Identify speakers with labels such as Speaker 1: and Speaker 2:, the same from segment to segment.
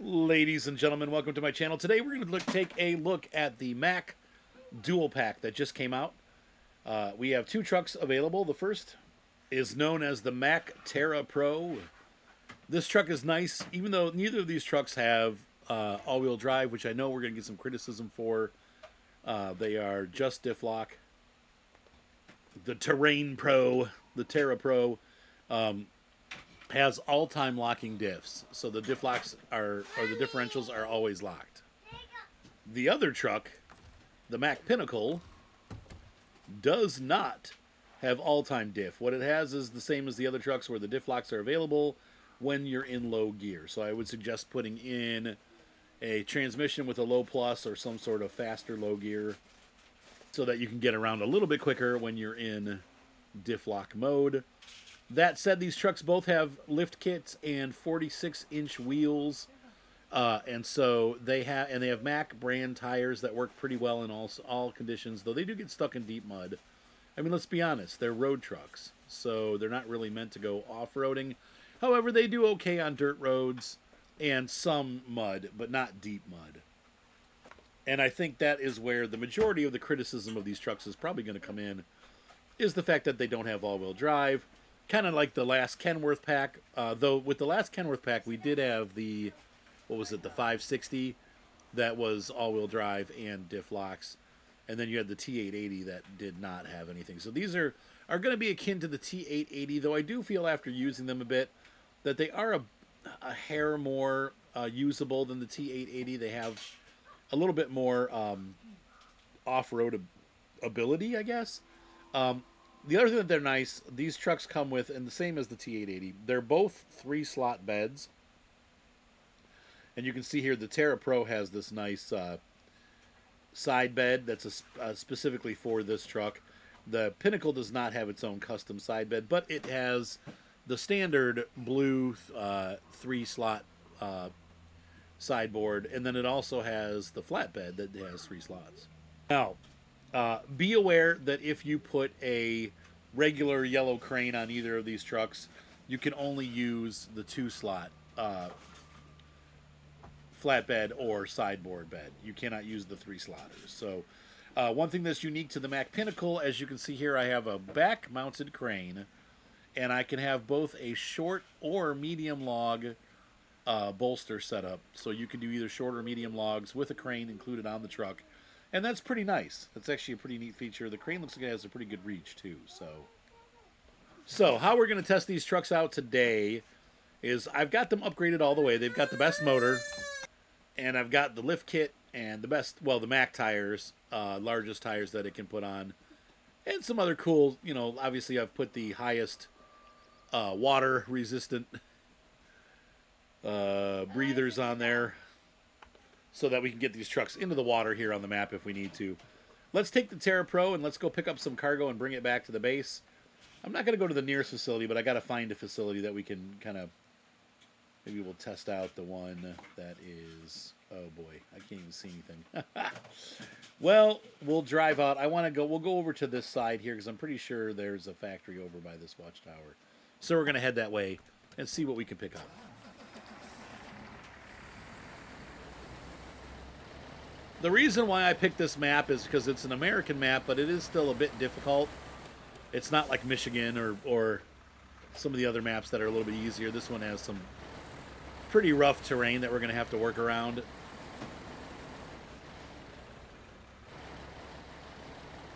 Speaker 1: Ladies and gentlemen, welcome to my channel. Today we're going to take a look at the Mack dual pack that just came out. We have two trucks available. The first is known as the Mack Terra Pro. This truck is nice, even though neither of these trucks have all-wheel drive, which I know we're going to get some criticism for. They are just diff lock. The Terrain Pro, the Terra Pro, has all-time locking diffs, so the diff locks or the differentials are always locked. The other truck, the Mack Pinnacle, does not have all-time diff. What it has is the same as the other trucks, where the diff locks are available when you're in low gear. So I would suggest putting in a transmission with a low plus or some sort of faster low gear, so that you can get around a little bit quicker when you're in diff lock mode. That said, these trucks both have lift kits and 46-inch wheels, and so they have Mack brand tires that work pretty well in all conditions. Though they do get stuck in deep mud. I mean, let's be honest, they're road trucks, so they're not really meant to go off-roading. However, they do okay on dirt roads and some mud, but not deep mud. And I think that is where the majority of the criticism of these trucks is probably going to come in, is the fact that they don't have all-wheel drive. Kind of like the last Kenworth pack, though with the last Kenworth pack, we did have the, what was it, the 560 that was all-wheel drive and diff locks. And then you had the T880 that did not have anything. So these are going to be akin to the T880, though I do feel after using them a bit that they are a hair more usable than the T880. They have a little bit more off-road ability, I guess. The other thing that they're nice, these trucks come with, and the same as the T880, they're both 3-slot beds. And you can see here the Terra Pro has this nice side bed that's specifically for this truck. The Pinnacle does not have its own custom side bed, but it has the standard blue 3-slot sideboard, and then it also has the flatbed that has 3 slots. Now, be aware that if you put a regular yellow crane on either of these trucks, you can only use the 2-slot flatbed or sideboard bed. You cannot use the 3-slotters. So one thing that's unique to the Mack Pinnacle, as you can see here, I have a back-mounted crane, and I can have both a short or medium log bolster setup. So you can do either short or medium logs with a crane included on the truck. And that's pretty nice. That's actually a pretty neat feature. The crane looks like it has a pretty good reach, too. So how we're going to test these trucks out today is I've got them upgraded all the way. They've got the best motor, and I've got the lift kit and the best, well, the Mack tires, largest tires that it can put on, and some other cool, obviously I've put the highest water-resistant breathers on there, so that we can get these trucks into the water here on the map if we need to. Let's take the Terra Pro and let's go pick up some cargo and bring it back to the base. I'm not going to go to the nearest facility, but I got to find a facility that we can kind of, maybe we'll test out the one that is, oh boy, I can't even see anything. Well, we'll drive out. We'll go over to this side here because I'm pretty sure there's a factory over by this watchtower. So we're going to head that way and see what we can pick up. The reason why I picked this map is because it's an American map, but it is still a bit difficult. It's not like Michigan or some of the other maps that are a little bit easier. This one has some pretty rough terrain that we're going to have to work around.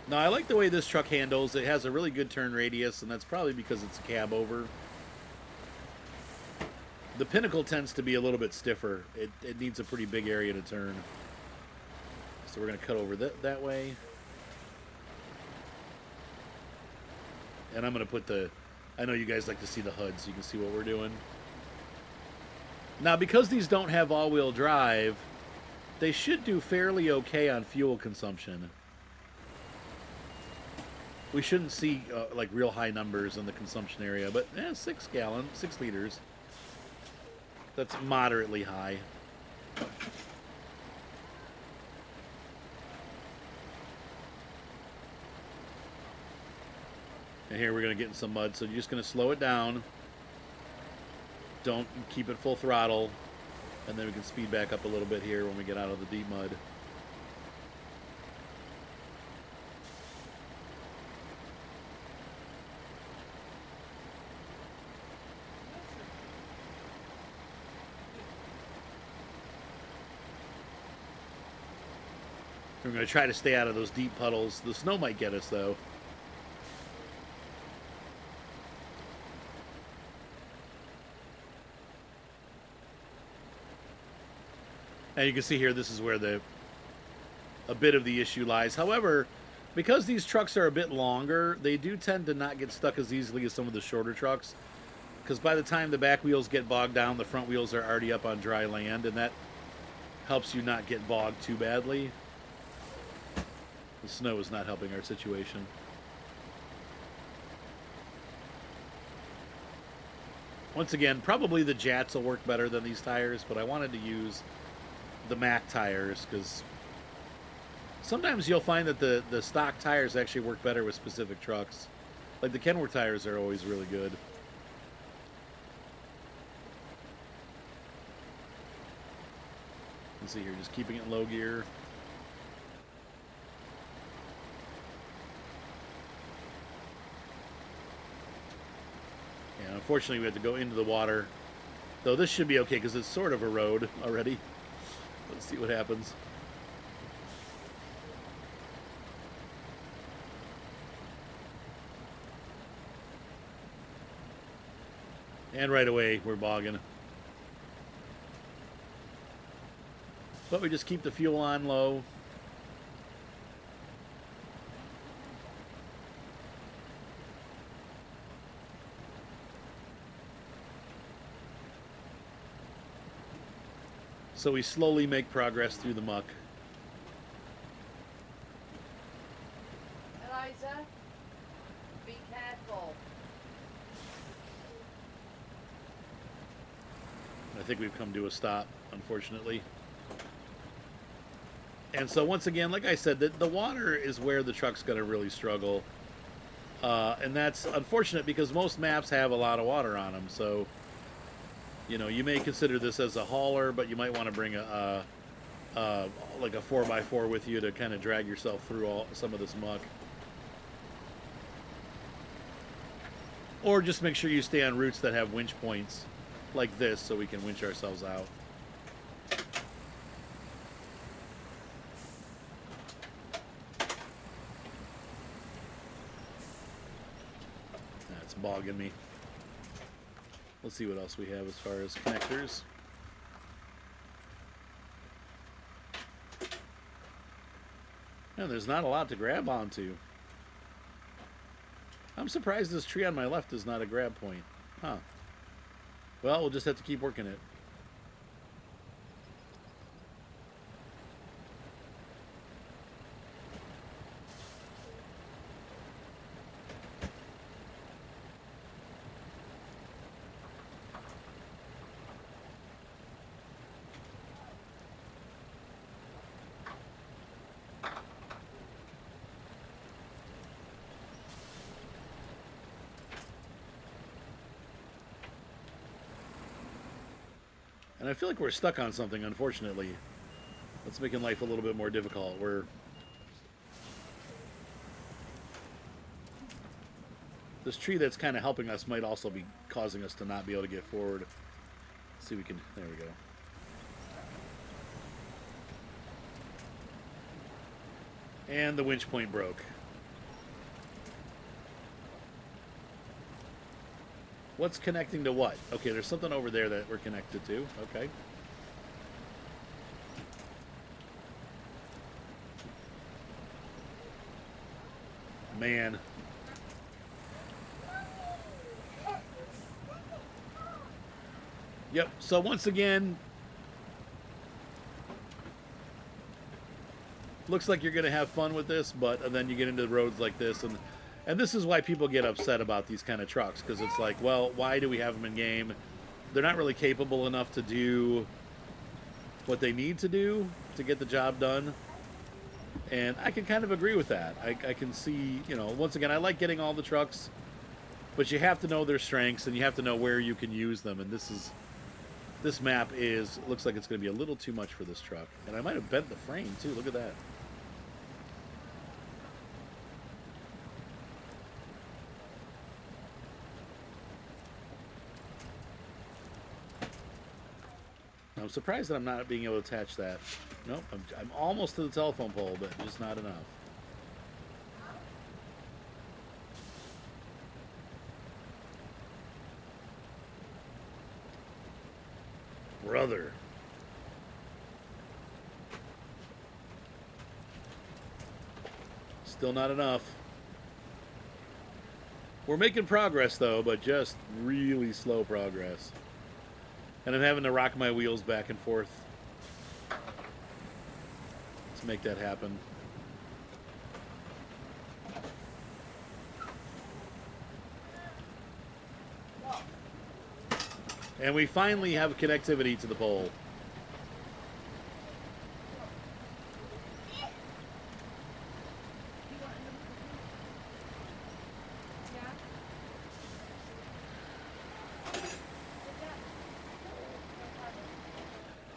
Speaker 1: Now, I like the way this truck handles. It has a really good turn radius, and that's probably because it's a cab over. The Pinnacle tends to be a little bit stiffer. It needs a pretty big area to turn. So we're going to cut over that way. And I'm going to put I know you guys like to see the HUD so you can see what we're doing. Now, because these don't have all-wheel drive, they should do fairly okay on fuel consumption. We shouldn't see like real high numbers in the consumption area, but 6 liters. That's moderately high. And here we're going to get in some mud, so you're just going to slow it down. Don't keep it full throttle. And then we can speed back up a little bit here when we get out of the deep mud. We're going to try to stay out of those deep puddles. The snow might get us, though. And you can see here, this is where a bit of the issue lies. However, because these trucks are a bit longer, they do tend to not get stuck as easily as some of the shorter trucks. Because by the time the back wheels get bogged down, the front wheels are already up on dry land, and that helps you not get bogged too badly. The snow is not helping our situation. Once again, probably the Jats will work better than these tires, but I wanted to use the Mack tires because sometimes you'll find that the stock tires actually work better with specific trucks. Like the Kenworth tires are always really good. Let's see here, just keeping it in low gear. And unfortunately we have to go into the water. Though this should be okay because it's sort of a road already. Let's see what happens. And right away, we're bogging. But we just keep the fuel on low. So we slowly make progress through the muck.
Speaker 2: Eliza, be careful.
Speaker 1: I think we've come to a stop, unfortunately. And so once again, like I said, the water is where the truck's going to really struggle. And that's unfortunate because most maps have a lot of water on them. So, you know, you may consider this as a hauler, but you might want to bring like a 4x4 with you to kind of drag yourself through some of this muck. Or just make sure you stay on routes that have winch points like this so we can winch ourselves out. That's bogging me. Let's see what else we have as far as connectors. And there's not a lot to grab onto. I'm surprised this tree on my left is not a grab point. Huh. Well, we'll just have to keep working it. And I feel like we're stuck on something, unfortunately. That's making life a little bit more difficult. This tree that's kind of helping us might also be causing us to not be able to get forward. Let's see if we can, there we go. And the winch point broke. What's connecting to what? Okay, there's something over there that we're connected to. Okay. Man. Yep, so once again, looks like you're going to have fun with this, but then you get into roads like this, and this is why people get upset about these kind of trucks, because it's like, well, why do we have them in game? They're not really capable enough to do what they need to do to get the job done. And I can kind of agree with that. I can see, you know, once again, I like getting all the trucks, but you have to know their strengths, and you have to know where you can use them. And this is This map looks like it's going to be a little too much for this truck. And I might have bent the frame, too. Look at that. I'm surprised that I'm not being able to attach that. Nope, I'm almost to the telephone pole, but just not enough. Brother. Still not enough. We're making progress, though, but just really slow progress. And I'm having to rock my wheels back and forth to make that happen. And we finally have connectivity to the pole.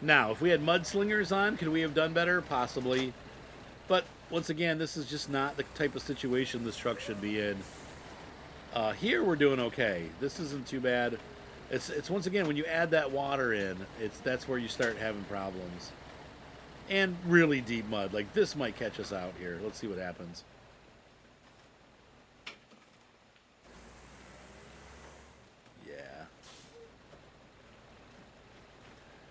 Speaker 1: Now, if we had mudslingers on, could we have done better? Possibly. But, once again, this is just not the type of situation this truck should be in. Here, we're doing okay. This isn't too bad. It's once again, when you add that water in, that's where you start having problems. And really deep mud. Like, this might catch us out here. Let's see what happens. Yeah.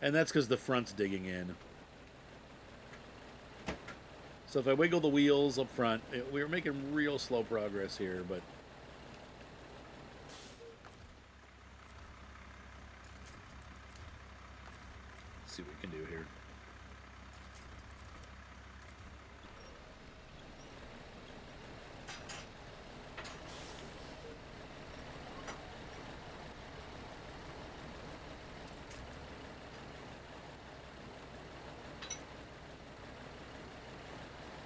Speaker 1: And that's because the front's digging in. So if I wiggle the wheels up front, we're making real slow progress here, but... Let's see what we can do here.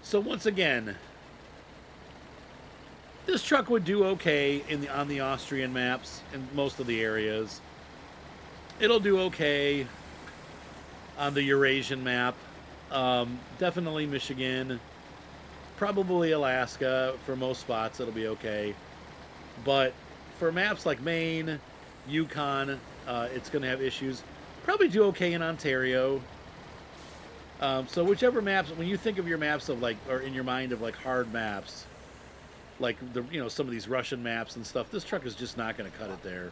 Speaker 1: So once again, this truck would do okay on the Austrian maps in most of the areas. It'll do okay on the Eurasian map. Definitely Michigan. Probably Alaska. For most spots, it'll be okay. But for maps like Maine, Yukon, it's going to have issues. Probably do okay in Ontario. So whichever maps, when you think of your maps of like, or in your mind of like hard maps, like some of these Russian maps and stuff, this truck is just not going to cut it there.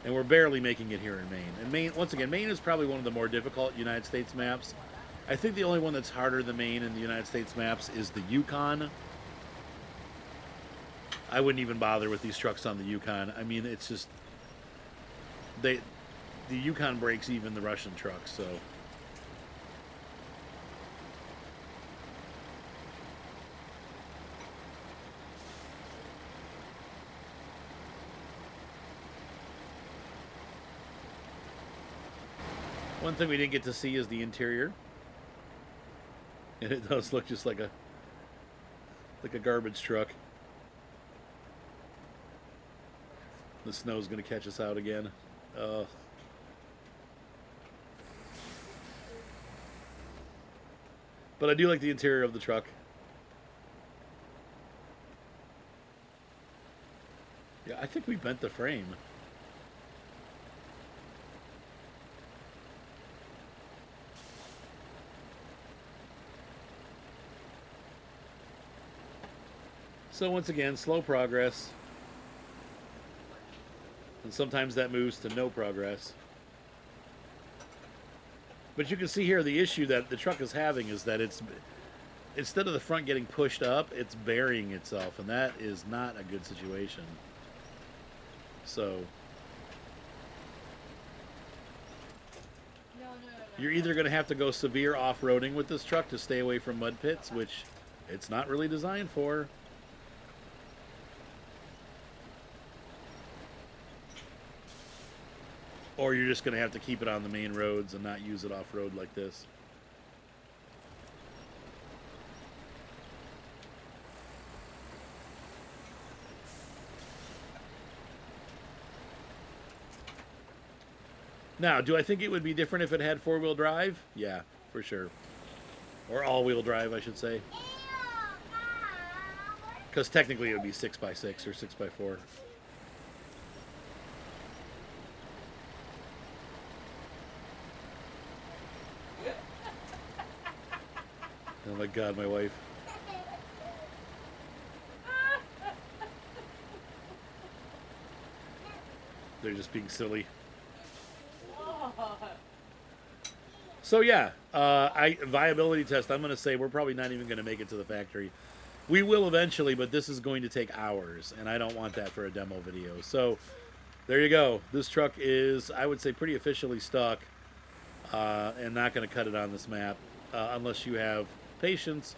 Speaker 1: And we're barely making it here in Maine. And Maine, once again, Maine is probably one of the more difficult United States maps. I think the only one that's harder than Maine in the United States maps is the Yukon. I wouldn't even bother with these trucks on the Yukon. I mean, it's just, the Yukon breaks even the Russian trucks, so... One thing we didn't get to see is the interior. And it does look just like a garbage truck. The snow's going to catch us out again. But I do like the interior of the truck. Yeah, I think we bent the frame. So once again, slow progress. And sometimes that moves to no progress. But you can see here the issue that the truck is having is that it's, instead of the front getting pushed up, it's burying itself. And that is not a good situation. So you're either going to have to go severe off-roading with this truck to stay away from mud pits, which it's not really designed for. Or you're just going to have to keep it on the main roads and not use it off-road like this. Now, do I think it would be different if it had four-wheel drive? Yeah, for sure. Or all-wheel drive, I should say. Because technically it would be 6x6 or 6x4. Oh my god, my wife. They're just being silly. So yeah, viability test, I'm going to say we're probably not even going to make it to the factory. We will eventually, but this is going to take hours, and I don't want that for a demo video. So there you go. This truck is, I would say, pretty officially stuck, and not going to cut it on this map unless you have patience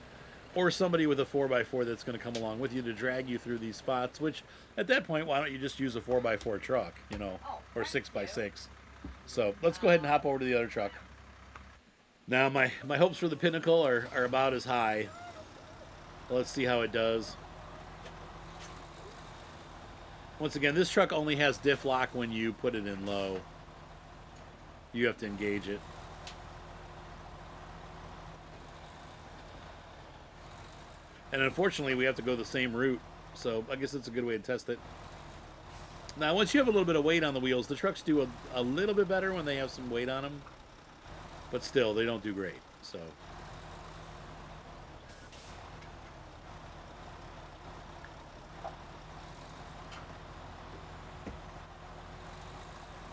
Speaker 1: or somebody with a 4x4 that's going to come along with you to drag you through these spots, which at that point, why don't you just use a 4x4 truck, you know, or 6x6. So let's go ahead and hop over to the other truck. Now, my hopes for the Pinnacle are about as high. Let's see how it does. Once again, this truck only has diff lock when you put it in low. You have to engage it. And unfortunately, we have to go the same route. So I guess it's a good way to test it. Now, once you have a little bit of weight on the wheels, the trucks do a little bit better when they have some weight on them. But still, they don't do great. So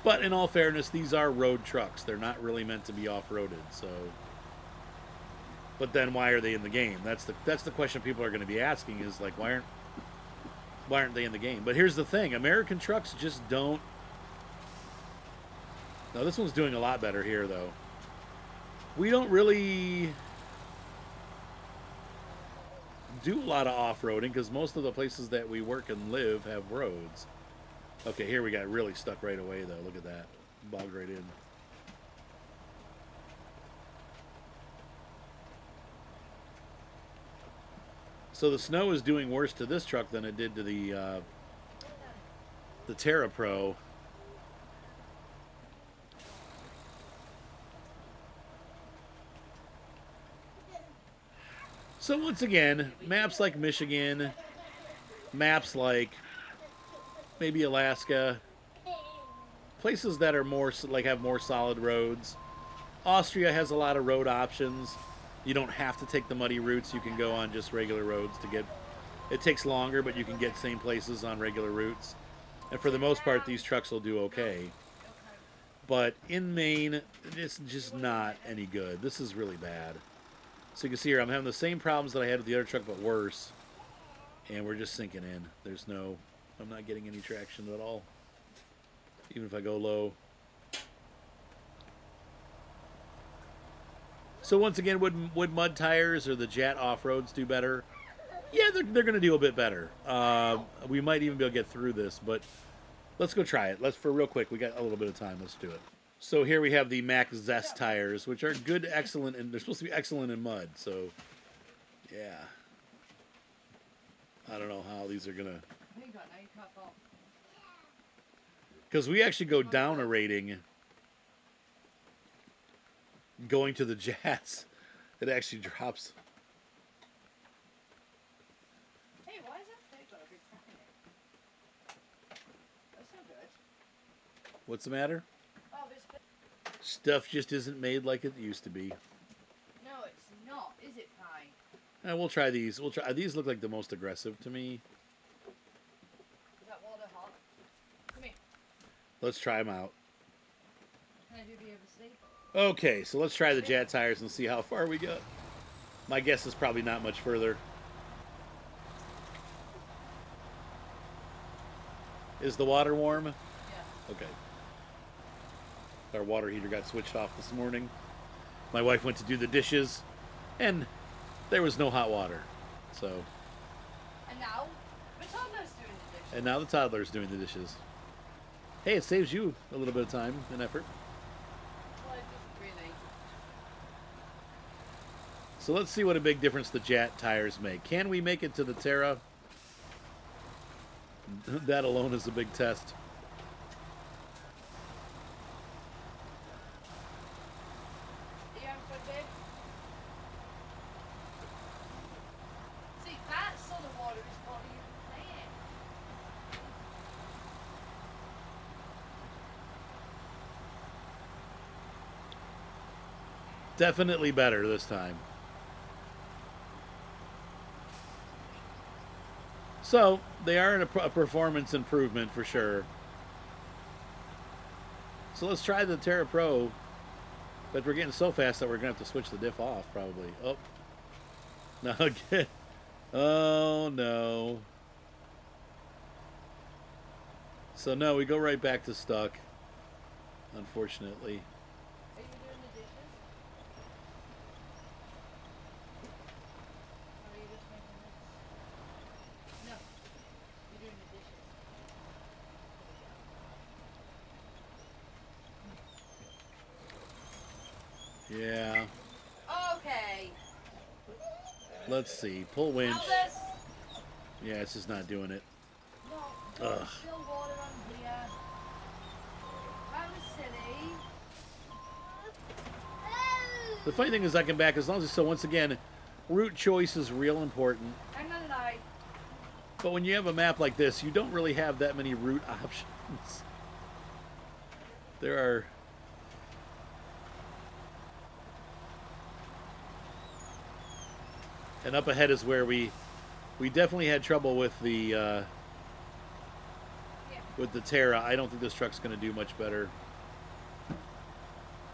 Speaker 1: but in all fairness, these are road trucks. They're not really meant to be off-roaded. So, but then why are they in the game? That's the question people are going to be asking. Is like, why aren't they in the game? But here's the thing: American trucks just don't. Now this one's doing a lot better here, though. We don't really do a lot of off-roading because most of the places that we work and live have roads. Okay, here we got really stuck right away, though. Look at that. Bogged right in. So the snow is doing worse to this truck than it did to the Terra Pro. So once again, maps like Michigan, maps like maybe Alaska, places that are more like have more solid roads. Austria has a lot of road options. You don't have to take the muddy routes. You can go on just regular roads to get. It takes longer, but you can get same places on regular routes. And for the most part, these trucks will do okay. But in Maine, it's just not any good. This is really bad. So you can see here, I'm having the same problems that I had with the other truck, but worse. And we're just sinking in. There's no, I'm not getting any traction at all. Even if I go low. So once again, would mud tires or the Jet off-roads do better? Yeah, they're going to do a bit better. We might even be able to get through this, but let's go try it. For real quick, we got a little bit of time. Let's do it. So here we have the Macks Zest tires, which are good, excellent, and they're supposed to be excellent in mud. So, yeah. I don't know how these are going to... Because we actually go down a rating going to the Jets. It actually drops.
Speaker 2: Hey, why is that thing got a big crack in it? That's not good.
Speaker 1: What's the matter?
Speaker 2: Oh, this...
Speaker 1: Stuff just isn't made like it used to be.
Speaker 2: No, it's not. Is it, Pie?
Speaker 1: And we'll try these. These look like the most aggressive to me.
Speaker 2: Is that water hot? Come here.
Speaker 1: Let's try them out.
Speaker 2: Can I do the oversleep?
Speaker 1: Okay, so let's try the Jet tires and see how far we go. My guess is probably not much further. Is the water warm?
Speaker 2: Yeah.
Speaker 1: Okay. Our water heater got switched off this morning. My wife went to do the dishes, and there was no hot water. So.
Speaker 2: And now, the toddler's doing the dishes.
Speaker 1: And now the toddler's doing the dishes. Hey, it saves you a little bit of time and effort.
Speaker 2: Well, it doesn't really.
Speaker 1: So let's see what a big difference the Jet tires make. Can we make it to the Terra? That alone is a big test. definitely better this time. So they are in a performance improvement for sure. So let's try the Terra Pro, but we're getting so fast that we're gonna have to switch the diff off probably. Oh, no, again. Oh no. So no, we go right back to stuck. Unfortunately.
Speaker 2: Are you doing the dishes? Or are you just making this? No. You're doing the dishes.
Speaker 1: Yeah.
Speaker 2: Okay.
Speaker 1: Let's see. Pull winch.
Speaker 2: Albus!
Speaker 1: Yeah, it's just not doing it.
Speaker 2: No,
Speaker 1: Ugh.
Speaker 2: there's still water on here. That was silly.
Speaker 1: The funny thing is I can back as long as so once again, route choice is real important.
Speaker 2: I'm not an eye.
Speaker 1: But when you have a map like this, you don't really have that many route options. There are... And up ahead is where we definitely had trouble with the Terra. I don't think this truck's going to do much better.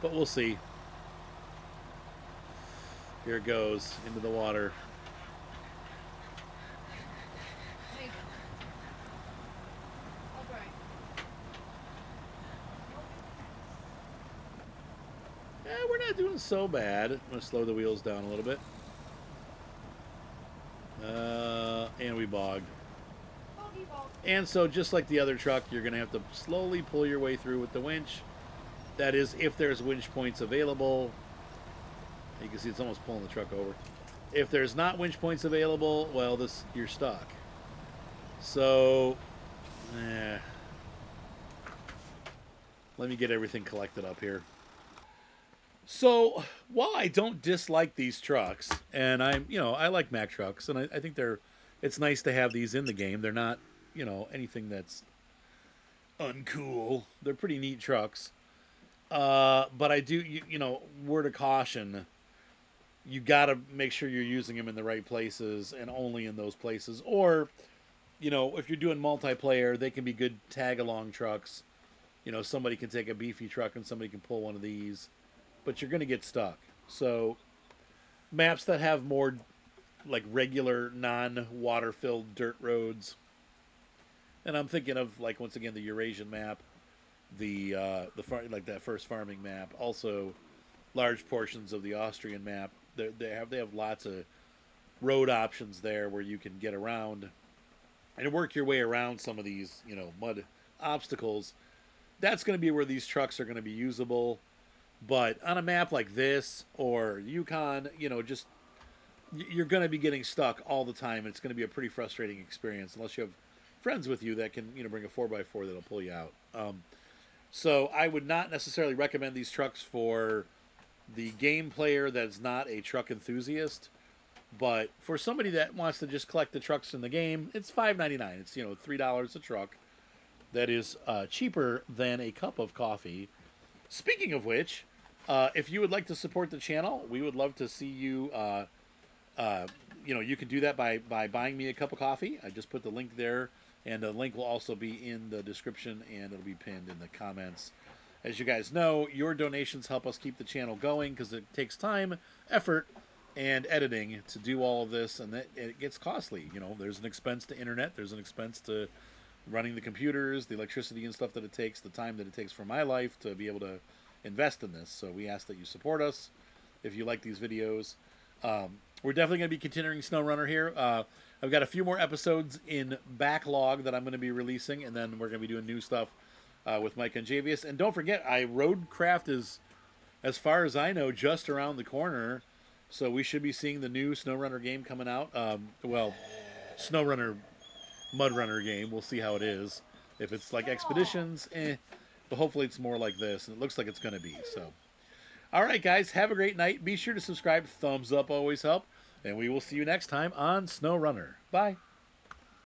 Speaker 1: But we'll see. Here it goes into the water.
Speaker 2: Maybe. I'll try.
Speaker 1: We're not doing so bad. I'm going to slow the wheels down a little bit. And we bogged.
Speaker 2: Bogey bog.
Speaker 1: And so just like the other truck, you're going to have to slowly pull your way through with the winch. That is, if there's winch points available. You can see it's almost pulling the truck over. If there's not winch points available, well, you're stuck. So, let me get everything collected up here. So, while I don't dislike these trucks, and I like Mack trucks, and I think it's nice to have these in the game. They're not, anything that's uncool. They're pretty neat trucks. But I do, word of caution, you got to make sure you're using them in the right places and only in those places. Or, if you're doing multiplayer, they can be good tag-along trucks. Somebody can take a beefy truck and somebody can pull one of these. But you're going to get stuck. So, maps that have more, like, regular, non-water-filled dirt roads. And I'm thinking of, like, once again, the Eurasian map. Like that first farming map. Also, large portions of the Austrian map. They have lots of road options there where you can get around and work your way around some of these, mud obstacles. That's going to be where these trucks are going to be usable. But on a map like this or Yukon, just you're going to be getting stuck all the time. It's going to be a pretty frustrating experience unless you have friends with you that can, bring a 4x4 that'll pull you out. So I would not necessarily recommend these trucks for the game player that's not a truck enthusiast. But for somebody that wants to just collect the trucks in the game, it's $5.99. It's, $3 a truck. That is cheaper than a cup of coffee. Speaking of which, if you would like to support the channel, we would love to see you. You can do that by buying me a cup of coffee. I just put the link there, and the link will also be in the description, and it'll be pinned in the comments. As you guys know, your donations help us keep the channel going because it takes time, effort, and editing to do all of this, and it gets costly. There's an expense to internet, there's an expense to running the computers, the electricity and stuff that it takes, the time that it takes for my life to be able to invest in this. So we ask that you support us if you like these videos. We're definitely going to be continuing SnowRunner here. I've got a few more episodes in backlog that I'm going to be releasing, and then we're going to be doing new stuff with Mike and Javius. And don't forget, Roadcraft is, as far as I know, just around the corner. So we should be seeing the new SnowRunner game coming out. SnowRunner Mudrunner game. We'll see how it is. If it's like Expeditions, but hopefully it's more like this, and it looks like it's going to be. So, all right, guys, have a great night. Be sure to subscribe. Thumbs up always help, and we will see you next time on SnowRunner. Bye.